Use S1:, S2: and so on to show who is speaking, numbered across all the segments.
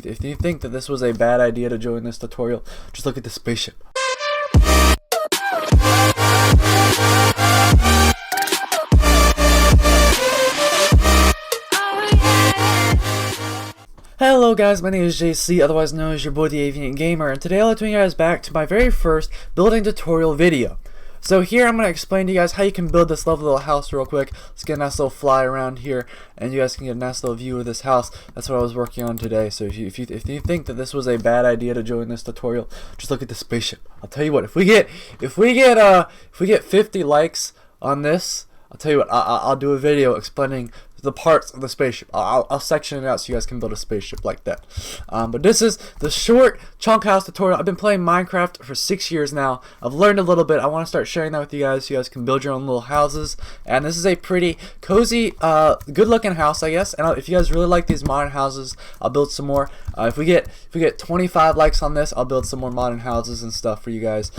S1: if you think that this was a bad idea to join this tutorial, just look at the spaceship. Hello guys, my name is JC, otherwise known as your boy the AvientGamer, and today I'll let you guys back to my very first building tutorial video. So here I'm going to explain to you guys how you can build this lovely little house real quick. Let's get a nice little fly around here, and you guys can get a nice little view of this house. That's what I was working on today. So if you think that this was a bad idea to join this tutorial, just look at the spaceship. I'll tell you what, if we get 50 likes on this, I'll tell you what, I'll do a video explaining the parts of the spaceship. I'll section it out so you guys can build a spaceship like that. But this is the short chunk house tutorial. I've been playing Minecraft for 6 years now. I've learned a little bit. I want to start sharing that with you guys so you guys can build your own little houses. And this is a pretty cozy, good looking house, I guess. And if you guys really like these modern houses, I'll build some more. If we get 25 likes on this, I'll build some more modern houses and stuff for you guys.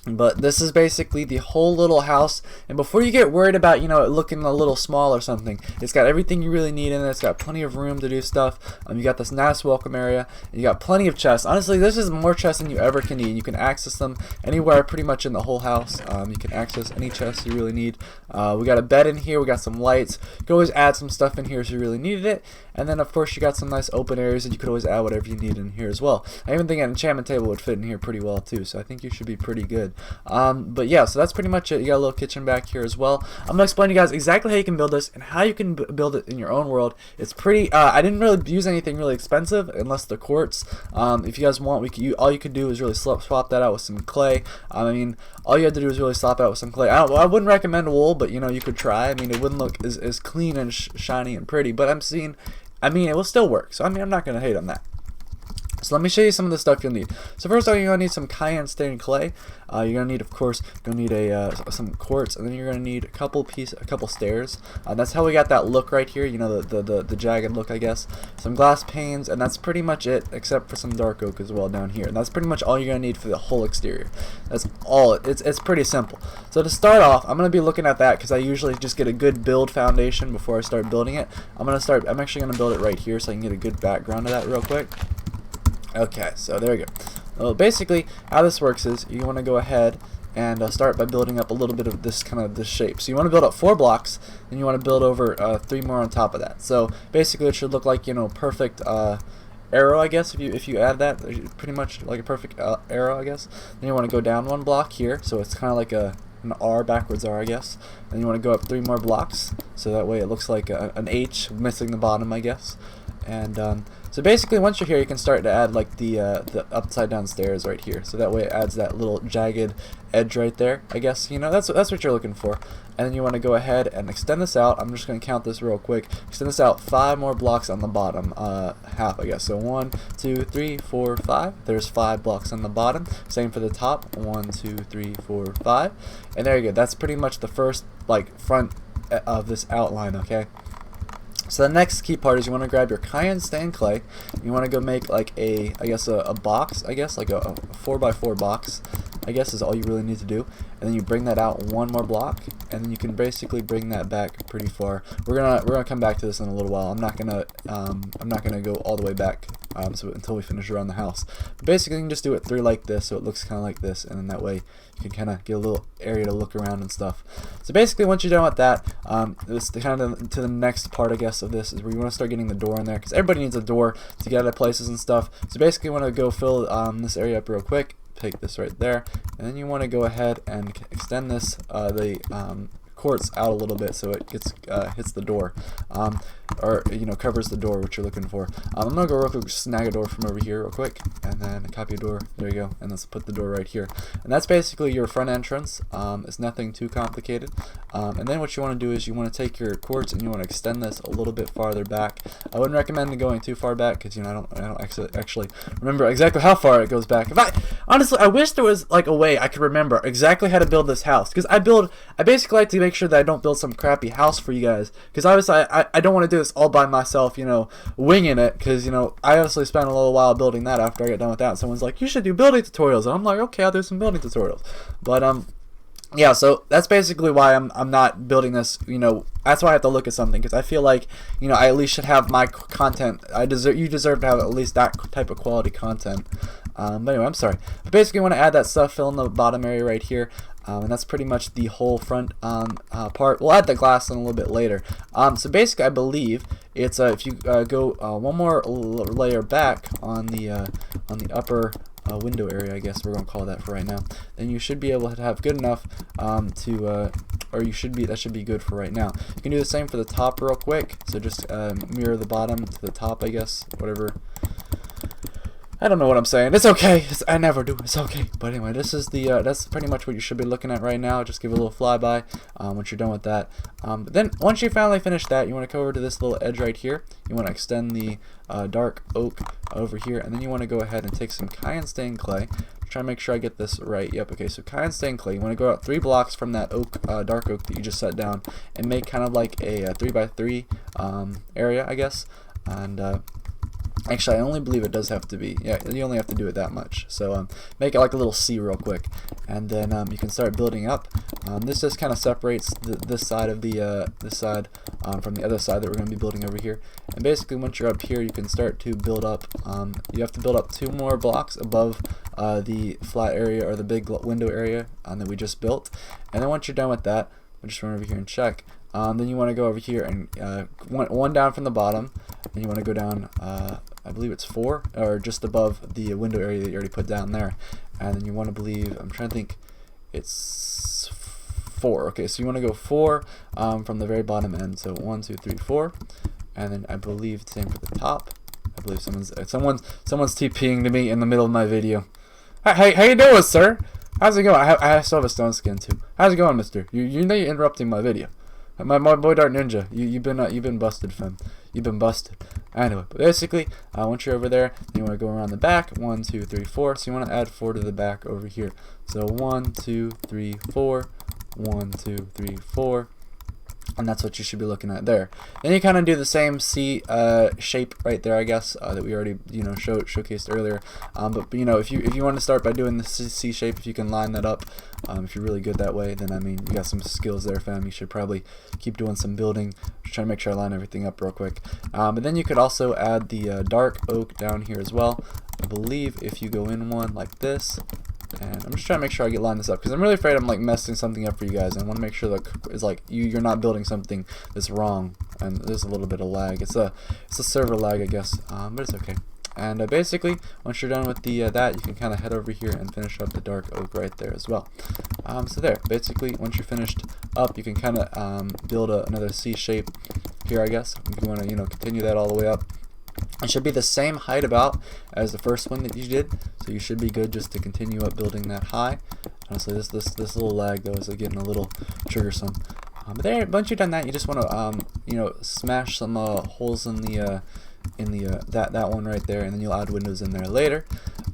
S1: But this is basically the whole little house, and before you get worried about, you know, it looking a little small or something, it's got everything you really need in it. It's got plenty of room to do stuff. You got this nice welcome area, and you got plenty of chests. Honestly, this is more chests than you ever can need. You can access them anywhere pretty much in the whole house. You can access any chests you really need. We got a bed in here, we got some lights. You can always add some stuff in here if you really needed it. And then of course you got some nice open areas, and you could always add whatever you need in here as well. I even think an enchantment table would fit in here pretty well too, so I think you should be pretty good. But yeah, so that's pretty much it. You got a little kitchen back here as well. I'm going to explain to you guys exactly how you can build this and how you can build it in your own world. It's pretty, I didn't really use anything really expensive unless the quartz. If you guys want, all you could do is really swap that out with some clay. I mean, all you had to do is really swap out with some clay. I wouldn't recommend wool, but you know, you could try. I mean, it wouldn't look as clean and shiny and pretty, but I mean, it will still work. So I mean, I'm not going to hate on that. So let me show you some of the stuff you'll need. So first of all, you're going to need some cayenne stained clay. You're going to need, of course, some quartz, and then you're going to need a couple stairs. That's how we got that look right here, you know, the jagged look, I guess. Some glass panes, and that's pretty much it, except for some dark oak as well down here. And that's pretty much all you're going to need for the whole exterior. That's all. It's pretty simple. So to start off, I'm going to be looking at that because I usually just get a good build foundation before I start building it. I'm actually going to build it right here so I can get a good background of that real quick. Okay, so there we go. Well, basically, how this works is you want to go ahead and start by building up a little bit of this shape. So you want to build up 4 blocks, and you want to build over 3 more on top of that. So basically, it should look like, you know, perfect arrow, I guess. If you add that, pretty much like a perfect arrow, I guess. Then you want to go down 1 block here, so it's kind of like an R, backwards R, I guess. Then you want to go up 3 more blocks, so that way it looks like an H missing the bottom, I guess. And so basically, once you're here, you can start to add like the upside down stairs right here. So that way it adds that little jagged edge right there, I guess. You know, that's what you're looking for. And then you want to go ahead and extend this out. I'm just going to count this real quick. Extend this out 5 more blocks on the bottom half, I guess. So 1, 2, 3, 4, 5. There's 5 blocks on the bottom. Same for the top. 1, 2, 3, 4, 5. And there you go. That's pretty much the first like front of this outline. Okay. So the next key part is you want to grab your cayenne stained clay. You want to go make like a box, I guess, like a 4x4 box, I guess is all you really need to do. And then you bring that out 1 more block, and then you can basically bring that back pretty far. We're gonna come back to this in a little while. I'm not gonna go all the way back until we finish around the house. But basically, you can just do it through like this, so it looks kind of like this, and then that way you can kind of get a little area to look around and stuff. So basically, once you're done with that, this kind of to the next part, I guess, of this is where you want to start getting the door in there, because everybody needs a door to get out of places and stuff. So basically, you want to go fill this area up real quick. Take this right there, and then you want to go ahead and extend this quartz out a little bit so it gets hits the door, or you know, covers the door, which you're looking for. I'm gonna go real quick, snag a door from over here real quick, and then copy a door. There you go, and let's put the door right here. And that's basically your front entrance. It's nothing too complicated. And then what you want to do is you want to take your quartz and you want to extend this a little bit farther back. I wouldn't recommend going too far back because, you know, I don't actually remember exactly how far it goes back. Honestly, I wish there was like a way I could remember exactly how to build this house, because I basically like to make sure that I don't build some crappy house for you guys, because obviously I don't want to do this all by myself, you know, winging it, because, you know, I honestly spent a little while building that after I get done with that. Someone's like, you should do building tutorials, and I'm like, okay, I'll do some building tutorials. But yeah, so that's basically why I'm not building this. You know, that's why I have to look at something, because I feel like, you know, I at least should have my content. You deserve to have at least that type of quality content. But anyway, I'm sorry. But basically, I want to add that stuff, fill in the bottom area right here. And that's pretty much the whole front part. We'll add the glass in a little bit later. So basically, I believe it's if you go one more layer back on the upper window area, I guess we're gonna call that for right now, then you should be able to have good enough or that should be good for right now. You can do the same for the top real quick. So just mirror the bottom to the top, I guess, whatever. I don't know what I'm saying. It's okay. I never do. It's okay. But anyway, this is the that's pretty much what you should be looking at right now. Just give it a little flyby once you're done with that. But then once you finally finish that, you want to go over to this little edge right here. You want to extend the dark oak over here, and then you want to go ahead and take some cayenne stain clay. Try to make sure I get this right. Yep. Okay. So cayenne stain clay. You want to go out 3 blocks from that oak, dark oak that you just set down, and make kind of like a 3x3 area, I guess. And actually, I only believe it does have to be, yeah, you only have to do it that much. So make it like a little C real quick, and then you can start building up. This just kind of separates this side of the from the other side that we're going to be building over here. And basically, once you're up here, you can start to build up. You have to build up 2 more blocks above the flat area or the big window area that we just built. And then once you're done with that, we'll just run over here and check. Then you want to go over here and one down from the bottom, and you want to go down, I believe it's 4, or just above the window area that you already put down there. And then you want to believe, I'm trying to think, it's 4. Okay, so you want to go 4 from the very bottom end. So 1, 2, 3, 4, and then I believe the same for the top. I believe someone's TPing to me in the middle of my video. Hey, how you doing, sir? How's it going? I still have a stone skin too. How's it going, mister? You know you're interrupting my video. My boy Dark Ninja, you've been busted, fam. You've been busted. Anyway, but basically, once you're over there, you want to go around the back. 1, 2, 3, 4. So you want to add 4 to the back over here. So 1, 2, 3, 4. 1, 2, 3, 4. And that's what you should be looking at there. Then you kind of do the same C shape right there, I guess, that we already showcased earlier. But you know, if you want to start by doing the C shape, if you can line that up, if you're really good that way, then I mean, you got some skills there, fam. You should probably keep doing some building. Just trying to make sure I line everything up real quick. But then you could also add the dark oak down here as well. I believe if you go in one like this. And I'm just trying to make sure I line this up, because I'm really afraid I'm like messing something up for you guys, and I want to make sure that it's like you're not building something that's wrong. And there's a little bit of lag. It's a server lag, I guess, but it's okay. And basically, once you're done with the that, you can kind of head over here and finish up the dark oak right there as well. So there, basically, once you're finished up, you can kind of build another C shape here, I guess, if you want to, you know, continue that all the way up. It should be the same height about as the first one that you did, so you should be good just to continue up building that high. Honestly, this little lag though is getting a little triggersome. But there, once you've done that, you just want to you know, smash some holes in the that one right there, and then you'll add windows in there later.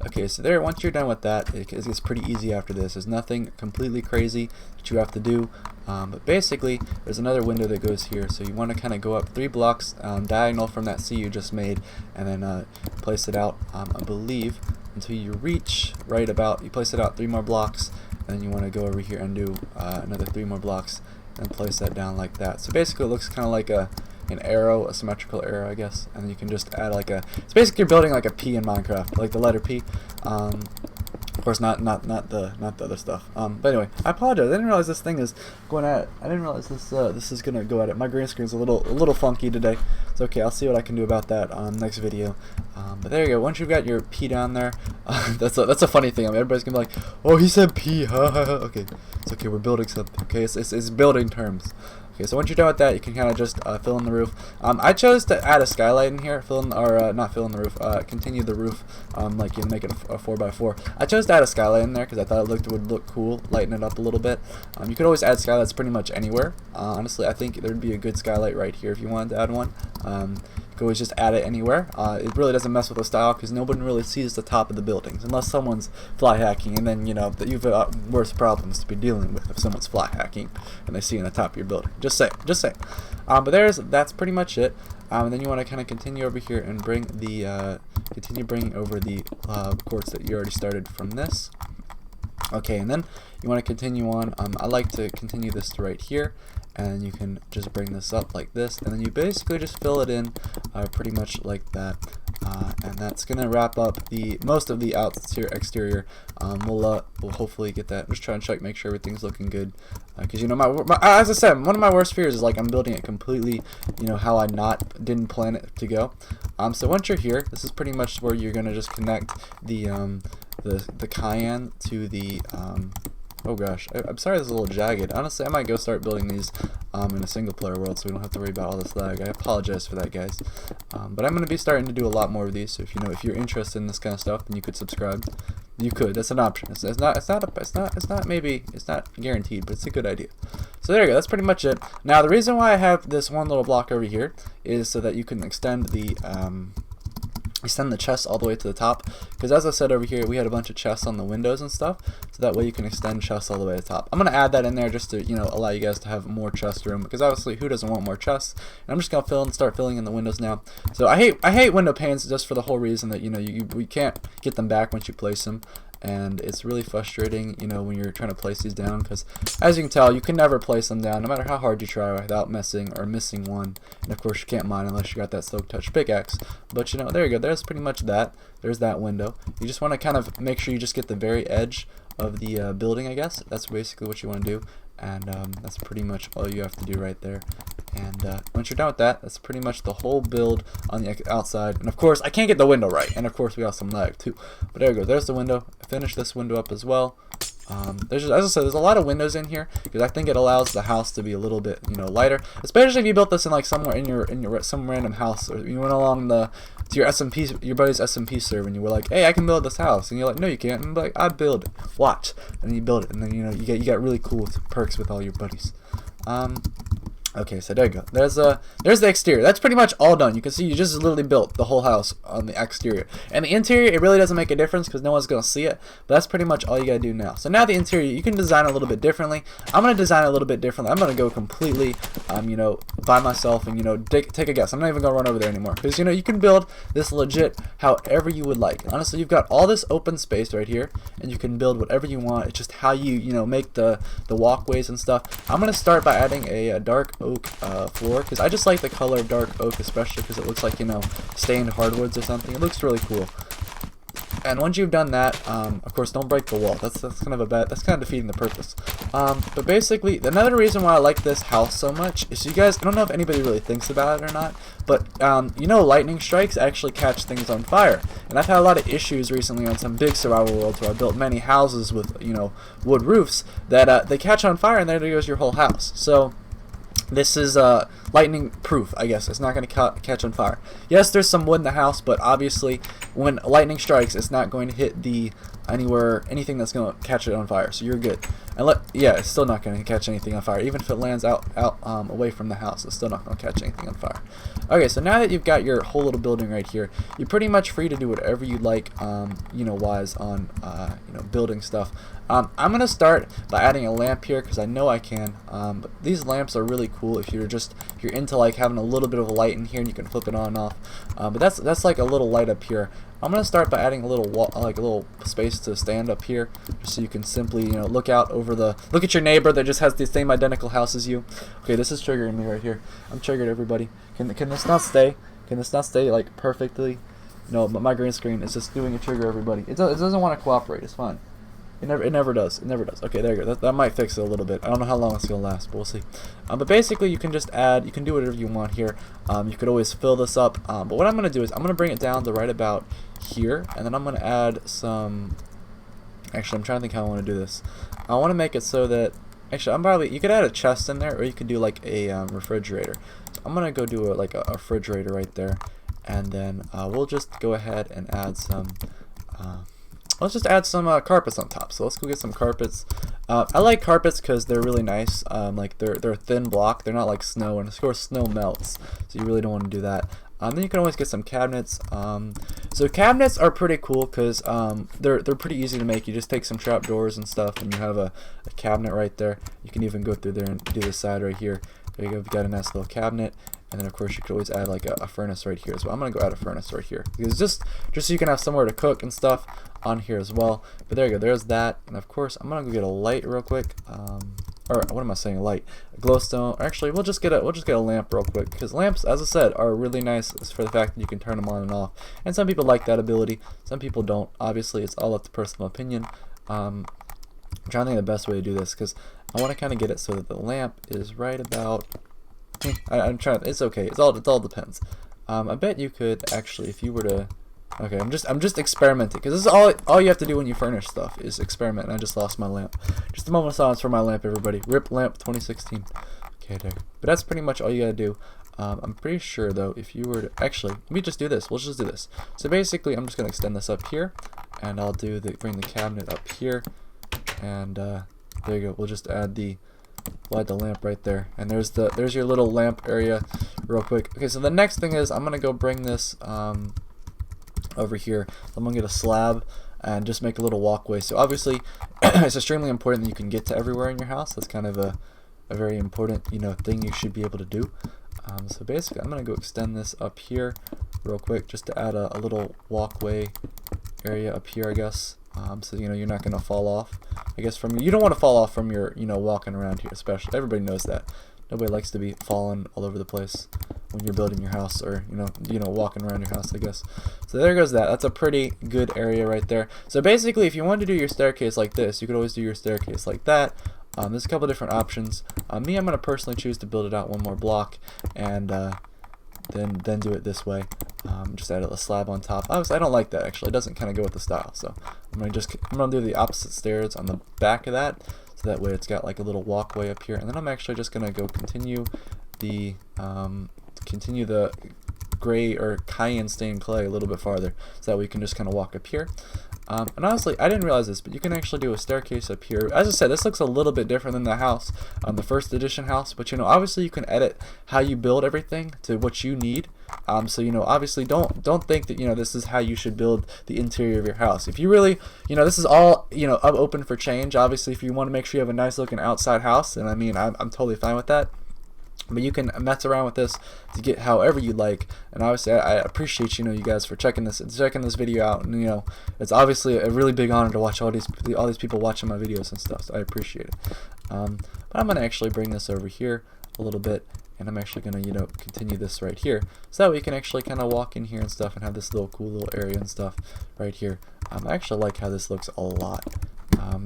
S1: Okay, so there, once you're done with that, it gets pretty easy after this. There's nothing completely crazy that you have to do. But basically, there's another window that goes here, so you want to kind of go up 3 blocks diagonal from that C you just made, and then place it out, I believe, until you reach right about, you place it out 3 more blocks, and then you want to go over here and do another 3 more blocks, and place that down like that. So basically, it looks kind of like an arrow, a symmetrical arrow, I guess, and then you can just add like it's basically you're building like a P in Minecraft, like the letter P. Of course, not the other stuff. But anyway, I apologize. I didn't realize this thing is going at. I didn't realize this is gonna go at it. My green screen's a little funky today. It's okay. I'll see what I can do about that next video. But there you go. Once you've got your P down there, that's a funny thing. I mean, everybody's gonna be like, "Oh, he said P." Okay, it's okay. We're building something. Okay, it's building terms. Okay, so once you're done with that, you can kind of just fill in the roof. I chose to add a skylight in here, not fill in the roof, continue the roof, like you make it a 4x4. I chose to add a skylight in there because I thought it would look cool, lighten it up a little bit. You could always add skylights pretty much anywhere. Honestly, I think there'd be a good skylight right here if you wanted to add one. You could always just add it anywhere. It really doesn't mess with the style because nobody really sees the top of the buildings unless someone's fly hacking, and then you know that you've got worse problems to be dealing with if someone's fly hacking and they see in the top of your building. Just say. But that's pretty much it. And then you want to kind of continue over here and bring the continue bringing over the quartz that you already started from this. Okay, and then you want to continue on. I like to continue this to right here, and you can just bring this up like this, and then you basically just fill it in pretty much like that. And that's gonna wrap up the most of the exterior. We'll hopefully get that. Just try and check, make sure everything's looking good. Because you know, as I said, one of my worst fears is like I'm building it completely, you know, how I didn't plan it to go. So once you're here, this is pretty much where you're gonna just connect the cayenne to the oh gosh, I'm sorry this is a little jagged. Honestly, I might go start building these in a single player world so we don't have to worry about all this lag. I apologize for that, guys. But I'm going to be starting to do a lot more of these, so if you're interested in this kind of stuff, then you could subscribe. You could. That's an option. It's not guaranteed, but it's a good idea. So there you go. That's pretty much it. Now the reason why I have this one little block over here is so that you can extend the chest all the way to the top, because as I said over here, we had a bunch of chests on the windows and stuff, so that way you can extend chests all the way to the top. I'm going to add that in there just to, you know, allow you guys to have more chest room, because obviously who doesn't want more chests? And I'm just going to start filling in the windows now. So I hate window panes just for the whole reason that, you know, we can't get them back once you place them. And it's really frustrating, you know, when you're trying to place these down, because as you can tell, you can never place them down no matter how hard you try without missing one. And of course you can't mine unless you got that silk touch pickaxe. But you know, there you go, there's pretty much that. There's that window. You just want to kind of make sure you just get the very edge of the building, I guess. That's basically what you want to do. And that's pretty much all you have to do right there. And once you're done with that, that's pretty much the whole build on the outside. And of course, I can't get the window right. And of course, we got some lag too. But there we go. There's the window. I finished this window up as well. As I said, there's a lot of windows in here because I think it allows the house to be a little bit, you know, lighter. Especially if you built this in like somewhere in your some random house, or you went along to your your buddy's SMP server, and you were like, hey, I can build this house, and you're like, no, you can't. And I'm like, I build it. Watch, and then you build it, and then you know you got really cool perks with all your buddies. Okay, so there you go. There's the exterior. That's pretty much all done. You can see you just literally built the whole house on the exterior. And the interior, it really doesn't make a difference because no one's going to see it. But that's pretty much all you got to do now. So now the interior, you can design a little bit differently. I'm going to design a little bit differently. I'm going to go completely, you know, by myself and, you know, take a guess. I'm not even going to run over there anymore. Because, you know, you can build this legit however you would like. Honestly, you've got all this open space right here. And you can build whatever you want. It's just how you know, make the walkways and stuff. I'm going to start by adding a dark oak floor, because I just like the color of dark oak, especially because it looks like, you know, stained hardwoods or something. It looks really cool. And once you've done that, of course, don't break the wall. That's kind of defeating the purpose. But basically, another reason why I like this house so much is, you guys, I don't know if anybody really thinks about it or not, but you know, lightning strikes actually catch things on fire. And I've had a lot of issues recently on some big survival worlds where I built many houses with, you know, wood roofs that they catch on fire, and there goes your whole house. So this is lightning proof, I guess. It's not going to catch on fire. Yes, there's some wood in the house, but obviously when lightning strikes, it's not going to hit anything that's going to catch it on fire. So you're good. And yeah, it's still not going to catch anything on fire. Even if it lands out away from the house, it's still not going to catch anything on fire. Okay, so now that you've got your whole little building right here, you're pretty much free to do whatever you like, you know, wise on you know, building stuff. I'm gonna start by adding a lamp here because I know I can. But these lamps are really cool if you're into like having a little bit of a light in here and you can flip it on and off. But that's like a little light up here. I'm gonna start by adding a little space to stand up here, just so you can simply, you know, look at your neighbor that just has the same identical house as you. Okay, this is triggering me right here. I'm triggered, everybody. Can this not stay? Can this not stay like perfectly? No, but my green screen is just doing a trigger, everybody. It doesn't want to cooperate. It's fine. It never does. It never does. Okay, there you go. That might fix it a little bit. I don't know how long it's gonna last, but we'll see. But basically, you can just add. You can do whatever you want here. You could always fill this up. But what I'm gonna do is I'm gonna bring it down to right about here, and then I'm gonna add some. Actually, I'm trying to think how I want to do this. I want to make it so that you could add a chest in there, or you could do like a refrigerator. So I'm gonna go do like a refrigerator right there, and then we'll just go ahead and add some. Let's just add some carpets on top. So let's go get some carpets. I like carpets because they're really nice. Like they're a thin block. They're not like snow, and of course snow melts, so you really don't want to do that. Then you can always get some cabinets. So cabinets are pretty cool because they're pretty easy to make. You just take some trapdoors and stuff, and you have a cabinet right there. You can even go through there and do the side right here. There you go. You've got a nice little cabinet. And then of course you could always add like a furnace right here as well. I'm gonna go add a furnace right here because just so you can have somewhere to cook and stuff on here as well. But there you go, there's that. And of course I'm gonna go get a light real quick. Or what am I saying? A light, a glowstone. Actually, we'll just get a lamp real quick because lamps, as I said, are really nice for the fact that you can turn them on and off. And some people like that ability, some people don't. Obviously, it's all up to personal opinion. I'm trying to think of the best way to do this because I want to kind of get it so that the lamp is right about. I'm trying. It's okay. It all depends. I bet you could actually, if you were to. Okay, I'm just experimenting because this is all you have to do when you furnish stuff is experiment. And I just lost my lamp. Just a moment of silence for my lamp, everybody. Rip lamp 2016. Okay, there. But that's pretty much all you gotta do. I'm pretty sure though, if you were to actually, let me just do this. We'll just do this. So basically, I'm just gonna extend this up here, and I'll bring the cabinet up here, and there you go. We'll just add the lamp right there, and there's your little lamp area, real quick. Okay, so the next thing is I'm gonna go bring this over here. I'm gonna get a slab and just make a little walkway. So obviously, it's extremely important that you can get to everywhere in your house. That's kind of a very important thing you should be able to do. So basically, I'm gonna go extend this up here real quick just to add a little walkway area up here, I guess. So you're not gonna fall off. I guess you don't want to fall off from your walking around here, especially. Everybody knows that. Nobody likes to be falling all over the place when you're building your house or walking around your house, I guess. So there goes that. That's a pretty good area right there. So basically, if you wanted to do your staircase like this, you could always do your staircase like that. There's a couple different options. I'm gonna personally choose to build it out one more block and then do it this way. Just add a slab on top. Obviously, I don't like that actually. It doesn't kind of go with the style. So I'm gonna do the opposite stairs on the back of that. So that way it's got like a little walkway up here, and then I'm actually just gonna go continue the gray or cayenne stained clay a little bit farther, so that we can just kind of walk up here. And honestly, I didn't realize this, but you can actually do a staircase up here. As I said, this looks a little bit different than the house, the first edition house, but obviously you can edit how you build everything to what you need. So obviously don't think that this is how you should build the interior of your house. If you really this is all open for change. Obviously, if you want to make sure you have a nice looking outside house, and I'm totally fine with that. But you can mess around with this to get however you like. And obviously, I appreciate you guys for checking this video out. And it's obviously a really big honor to watch all these people watching my videos and stuff. So I appreciate it. But I'm gonna actually bring this over here a little bit, and I'm actually gonna continue this right here, so that we can actually kind of walk in here and stuff, and have this cool little area and stuff right here. I actually like how this looks a lot.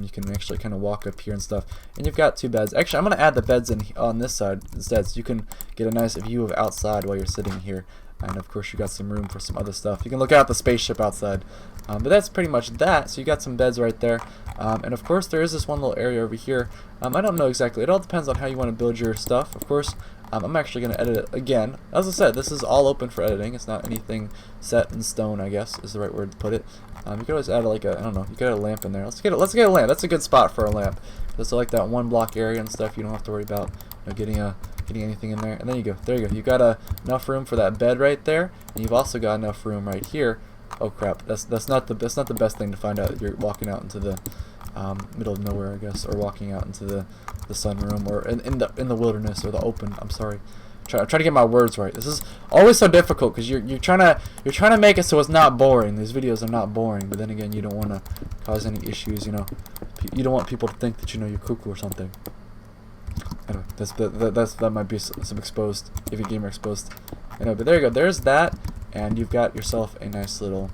S1: You can actually kind of walk up here and stuff, and you've got two beds. Actually, I'm going to add the beds in on this side instead, so you can get a nice view of outside while you're sitting here. And of course, you got some room for some other stuff. You can look out the spaceship outside. But that's pretty much that. So you got some beds right there, and of course there is this one little area over here. I don't know exactly. It all depends on how you want to build your stuff. Of course, I'm actually going to edit it again. As I said, this is all open for editing. It's not anything set in stone, I guess is the right word to put it. You could always add like I don't know. You could add a lamp in there. Let's get a lamp. That's a good spot for a lamp. Just like that one block area and stuff. You don't have to worry about getting anything in there. And then you go. There you go. You got enough room for that bed right there, and you've also got enough room right here. Oh crap! That's not the best thing to find out. You're walking out into the middle of nowhere, I guess, or walking out into the sunroom, or in the wilderness, or the open. I'm sorry. I'm trying to get my words right. This is always so difficult because you're trying to make it so it's not boring. These videos are not boring, but then again, you don't want to cause any issues. You don't want people to think that you're cuckoo or something. Anyway, that might be some exposed AvientGamer exposed. Anyway, but there you go. There's that, and you've got yourself a nice little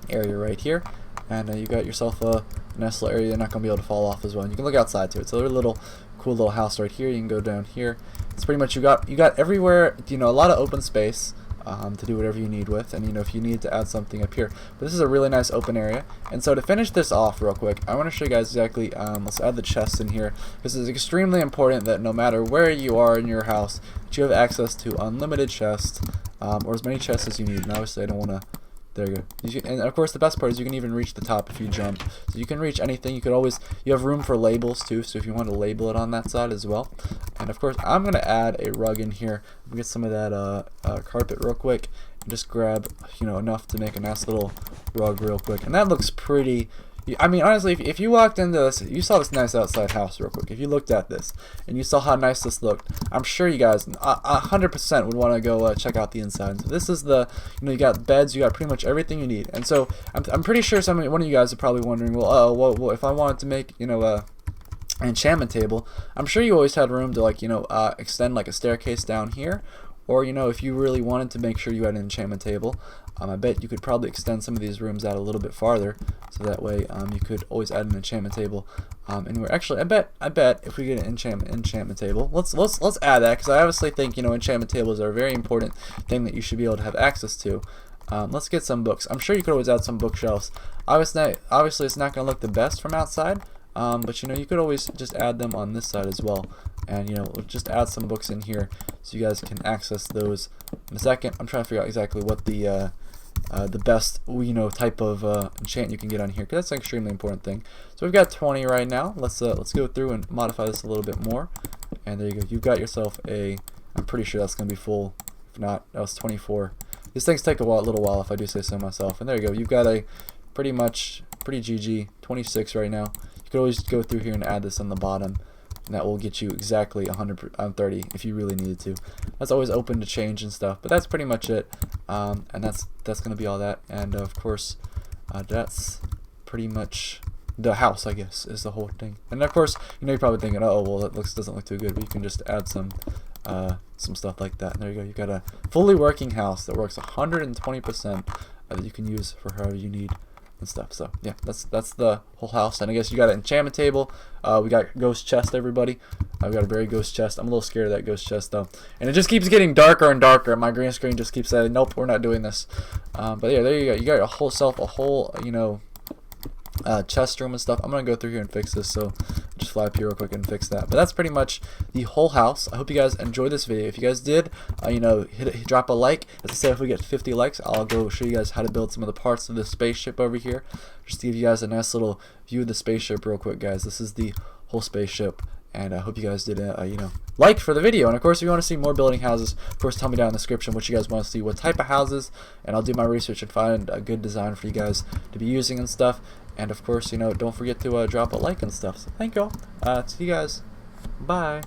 S1: area right here, and you got yourself a nice little area you're not gonna be able to fall off as well. And you can look outside to it. So there's a cool little house right here. You can go down here. It's pretty much you got everywhere. A lot of open space to do whatever you need with, and if you need to add something up here. But this is a really nice open area. And so to finish this off real quick, I want to show you guys exactly. Let's add the chests in here. This is extremely important that no matter where you are in your house, that you have access to unlimited chests, or as many chests as you need. And obviously, I don't want to. There you go. And of course, the best part is you can even reach the top if you jump. So you can reach anything. You have room for labels too. So if you want to label it on that side as well. And of course, I'm gonna add a rug in here. We'll get some of that carpet real quick, and just grab enough to make a nice little rug real quick. And that looks pretty. I mean, honestly, if you walked into this, you saw this nice outside house real quick. If you looked at this and you saw how nice this looked, I'm sure you guys 100% would want to go check out the inside. So this is the, you got beds, you got pretty much everything you need. And so I'm pretty sure one of you guys are probably wondering, well, if I wanted to make, an enchantment table, I'm sure you always had room to extend like a staircase down here, or if you really wanted to make sure you had an enchantment table, I bet you could probably extend some of these rooms out a little bit farther, so that way you could always add an enchantment table anywhere. Actually, I bet if we get an enchantment table, let's add that, because I obviously think enchantment tables are a very important thing that you should be able to have access to. Let's get some books. I'm sure you could always add some bookshelves. Obviously it's not going to look the best from outside, but you could always just add them on this side as well, and just add some books in here so you guys can access those in a second. I'm trying to figure out exactly what the best type of enchant you can get on here, because that's an extremely important thing. So we've got 20 right now. Let's go through and modify this a little bit more, and there you go. You've got yourself I'm pretty sure that's gonna be full. If not, that was 24. These things take a little while, if I do say so myself. And there you go. You've got a pretty GG 26 right now. You could always go through here and add this on the bottom, and that will get you exactly 130 if you really needed to. That's always open to change and stuff, but that's pretty much it. And that's gonna be all that. And of course, that's pretty much the house, I guess, is the whole thing. And of course, you're probably thinking, oh well, that doesn't look too good, but you can just add some stuff like that. And there you go. You got a fully working house that works 120% that you can use for however you need and stuff. So yeah, that's the whole house. And I guess you got an enchantment table. We got ghost chest, everybody. I've got a very ghost chest. I'm a little scared of that ghost chest though, and it just keeps getting darker and darker. My green screen just keeps saying, nope, we're not doing this. But yeah, there you go. You got a whole chest room and stuff. I'm gonna go through here and fix this, so just fly up here real quick and fix that. But that's pretty much the whole house. I hope you guys enjoyed this video. If you guys did, drop a like. As I said, if we get 50 likes, I'll go show you guys how to build some of the parts of the spaceship over here, just to give you guys a nice little view of the spaceship real quick, guys. This is the whole spaceship, and I hope you guys did like for the video. And of course, if you want to see more building houses, of course, tell me down in the description what you guys want to see, what type of houses, and I'll do my research and find a good design for you guys to be using and stuff. And of course, don't forget to drop a like and stuff. So thank you all. See you guys. Bye.